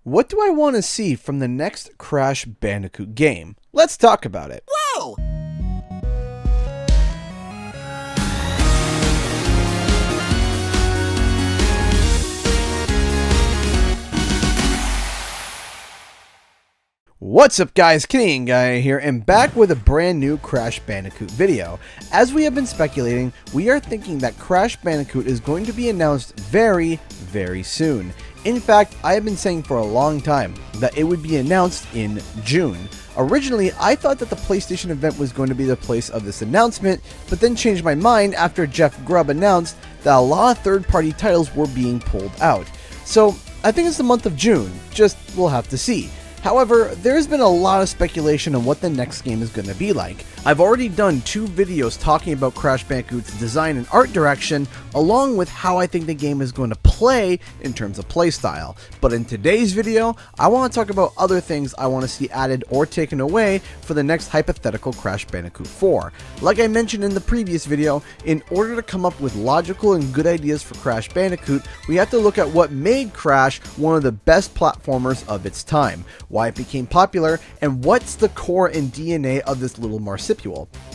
What do I want to see from the next Crash Bandicoot game? Let's talk about it. Whoa! What's up guys, Canadian Guy here, and back with a brand new Crash Bandicoot video. As we have been speculating, we are thinking that Crash Bandicoot is going to be announced very soon. In fact, I have been saying for a long time that it would be announced in June. Originally, I thought that the PlayStation event was going to be the place of this announcement, but then changed my mind after Jeff Grubb announced that a lot of third-party titles were being pulled out. So, I think it's the month of June, just we'll have to see. However, there's been a lot of speculation on what the next game is going to be like. I've already done 2 videos talking about Crash Bandicoot's design and art direction, along with how I think the game is going to play in terms of playstyle. But in today's video, I want to talk about other things I want to see added or taken away for the next hypothetical Crash Bandicoot 4. Like I mentioned in the previous video, in order to come up with logical and good ideas for Crash Bandicoot, we have to look at what made Crash one of the best platformers of its time, why it became popular, and what's the core and DNA of this little marsupial.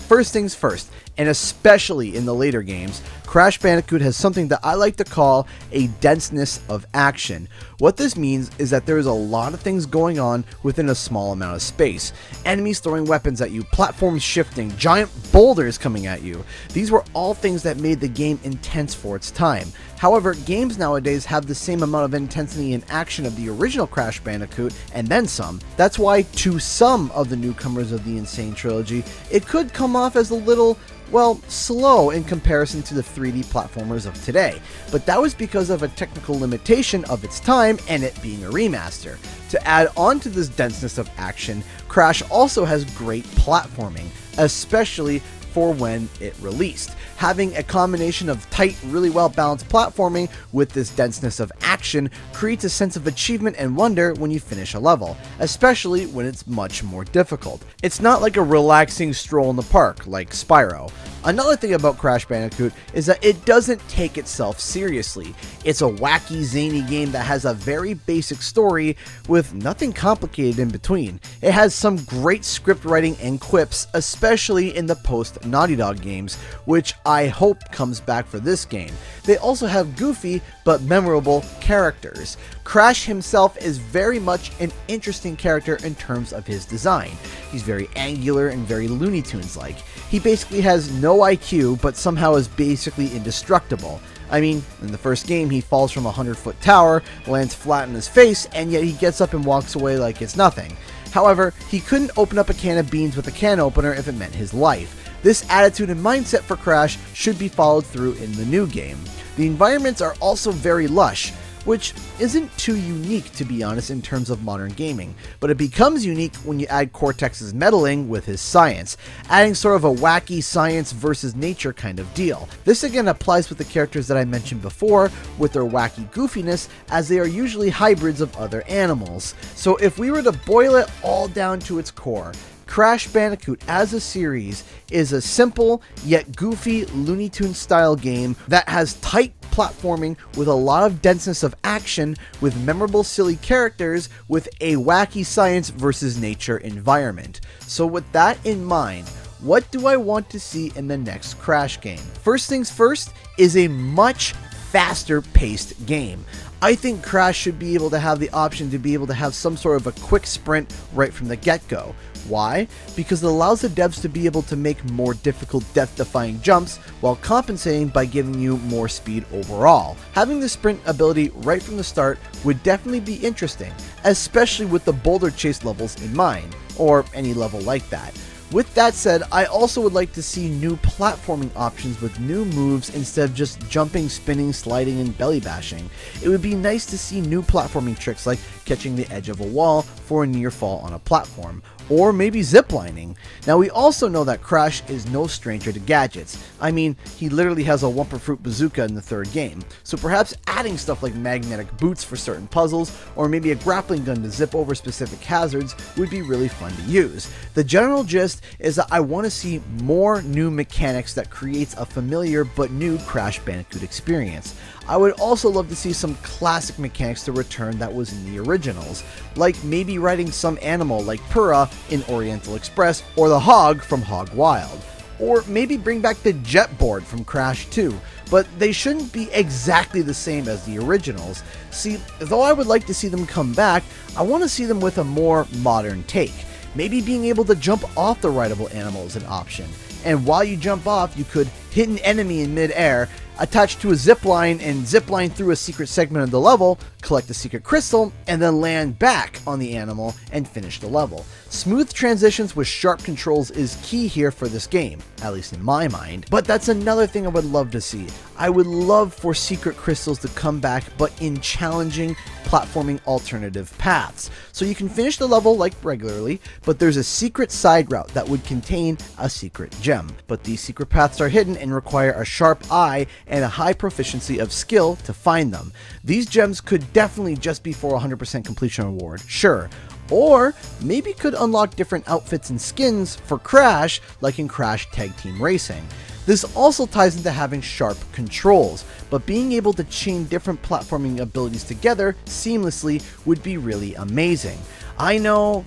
First things first, and especially in the later games, Crash Bandicoot has something that I like to call a denseness of action. What this means is that there is a lot of things going on within a small amount of space. Enemies throwing weapons at you, platforms shifting, giant boulders coming at you. These were all things that made the game intense for its time. However, games nowadays have the same amount of intensity and action of the original Crash Bandicoot, and then some. That's why, to some of the newcomers of the Insane trilogy, it could come off as a little, well, slow in comparison to the 3D platformers of today, but that was because of a technical limitation of its time and it being a remaster. To add on to this denseness of action, Crash also has great platforming, especially for when it released. Having a combination of tight, really well balanced platforming with this denseness of action creates a sense of achievement and wonder when you finish a level, especially when it's much more difficult. It's not like a relaxing stroll in the park like Spyro. Another thing about Crash Bandicoot is that it doesn't take itself seriously. It's a wacky, zany game that has a very basic story with nothing complicated in between. It has some great script writing and quips, especially in the post Naughty Dog games, which I hope comes back for this game. They also have goofy but memorable characters. Crash himself is very much an interesting character in terms of his design. He's very angular and very Looney Tunes-like. He basically has no IQ, but somehow is basically indestructible. I mean, in the first game, he falls from a 100-foot tower, lands flat on his face, and yet he gets up and walks away like it's nothing. However, he couldn't open up a can of beans with a can opener if it meant his life. This attitude and mindset for Crash should be followed through in the new game. The environments are also very lush, which isn't too unique, to be honest, in terms of modern gaming, but it becomes unique when you add Cortex's meddling with his science, adding sort of a wacky science versus nature kind of deal. This again applies with the characters that I mentioned before, with their wacky goofiness, as they are usually hybrids of other animals. So if we were to boil it all down to its core, Crash Bandicoot as a series is a simple yet goofy Looney Tunes style game that has tight platforming with a lot of denseness of action, with memorable silly characters, with a wacky science versus nature environment. So with that in mind, what do I want to see in the next Crash game? First things first is a much faster paced game. I think Crash should be able to have the option to be able to have some sort of a quick sprint right from the get-go. Why? Because it allows the devs to be able to make more difficult death-defying jumps while compensating by giving you more speed overall. Having the sprint ability right from the start would definitely be interesting, especially with the boulder chase levels in mind, or any level like that. With that said, I also would like to see new platforming options with new moves instead of just jumping, spinning, sliding, and belly bashing. It would be nice to see new platforming tricks like catching the edge of a wall for a near fall on a platform, or maybe ziplining. Now we also know that Crash is no stranger to gadgets. I mean, he literally has a Wumper Fruit bazooka in the third game, so perhaps adding stuff like magnetic boots for certain puzzles, or maybe a grappling gun to zip over specific hazards would be really fun to use. The general gist is that I want to see more new mechanics that creates a familiar but new Crash Bandicoot experience. I would also love to see some classic mechanics to return that was in the originals, like maybe riding some animal like Pura in Oriental Express or the Hog from Hog Wild. Or maybe bring back the jet board from Crash 2, but they shouldn't be exactly the same as the originals. See, though I would like to see them come back, I want to see them with a more modern take. Maybe being able to jump off the rideable animal is an option, and while you jump off, you could hit an enemy in mid-air, attach to a zip line and zip line through a secret segment of the level, collect a secret crystal, and then land back on the animal and finish the level. Smooth transitions with sharp controls is key here for this game, at least in my mind. But that's another thing I would love to see. I would love for secret crystals to come back, but in challenging platforming alternative paths. So you can finish the level like regularly, but there's a secret side route that would contain a secret gem. But these secret paths are hidden and require a sharp eye and a high proficiency of skill to find them. These gems could definitely just be for 100% completion reward, sure. Or maybe could unlock different outfits and skins for Crash, like in Crash Tag Team Racing. This also ties into having sharp controls, but being able to chain different platforming abilities together seamlessly would be really amazing. I know,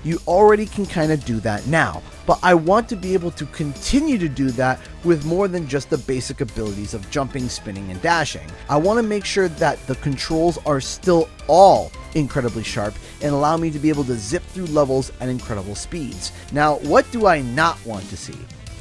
you already can kind of do that now, but I want to be able to continue to do that with more than just the basic abilities of jumping, spinning, and dashing. I want to make sure that the controls are still all incredibly sharp and allow me to be able to zip through levels at incredible speeds. Now, what do I not want to see?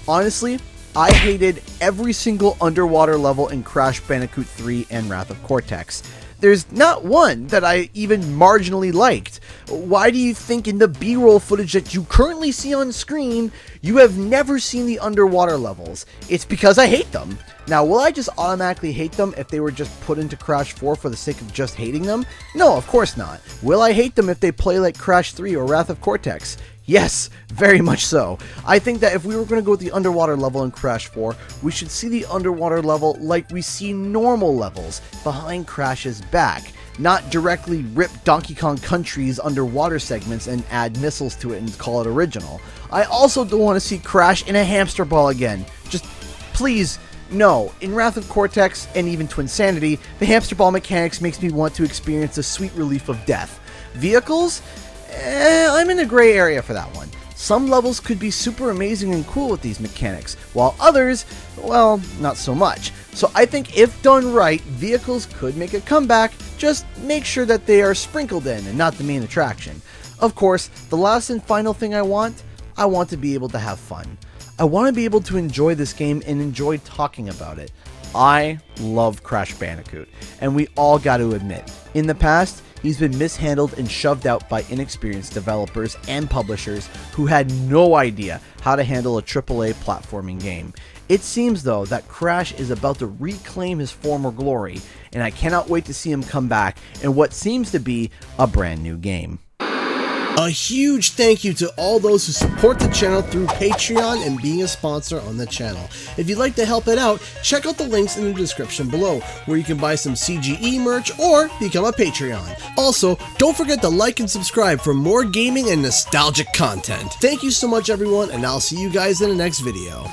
Honestly, I hated every single underwater level in Crash Bandicoot 3 and Wrath of Cortex. There's not one that I even marginally liked. Why do you think in the B-roll footage that you currently see on screen, you have never seen the underwater levels? It's because I hate them. Now, will I just automatically hate them if they were just put into Crash 4 for the sake of just hating them? No, of course not. Will I hate them if they play like Crash 3 or Wrath of Cortex? Yes, very much so. I think that if we were going to go with the underwater level in Crash 4, we should see the underwater level like we see normal levels, behind Crash's back, not directly rip Donkey Kong Country's underwater segments and add missiles to it and call it original. I also don't want to see Crash in a hamster ball again. Just please, no. In Wrath of Cortex and even Twinsanity, the hamster ball mechanics makes me want to experience the sweet relief of death. Vehicles? I'm in a gray area for that one. Some levels could be super amazing and cool with these mechanics, while others, well, not so much. So I think if done right, vehicles could make a comeback, just make sure that they are sprinkled in and not the main attraction. Of course, the last and final thing I want to be able to have fun. I want to be able to enjoy this game and enjoy talking about it. I love Crash Bandicoot, and we all got to admit, in the past, he's been mishandled and shoved out by inexperienced developers and publishers who had no idea how to handle a AAA platforming game. It seems though that Crash is about to reclaim his former glory, and I cannot wait to see him come back in what seems to be a brand new game. A huge thank you to all those who support the channel through Patreon and being a sponsor on the channel. If you'd like to help it out, check out the links in the description below, where you can buy some CGE merch or become a Patreon. Also, don't forget to like and subscribe for more gaming and nostalgic content. Thank you so much everyone, and I'll see you guys in the next video.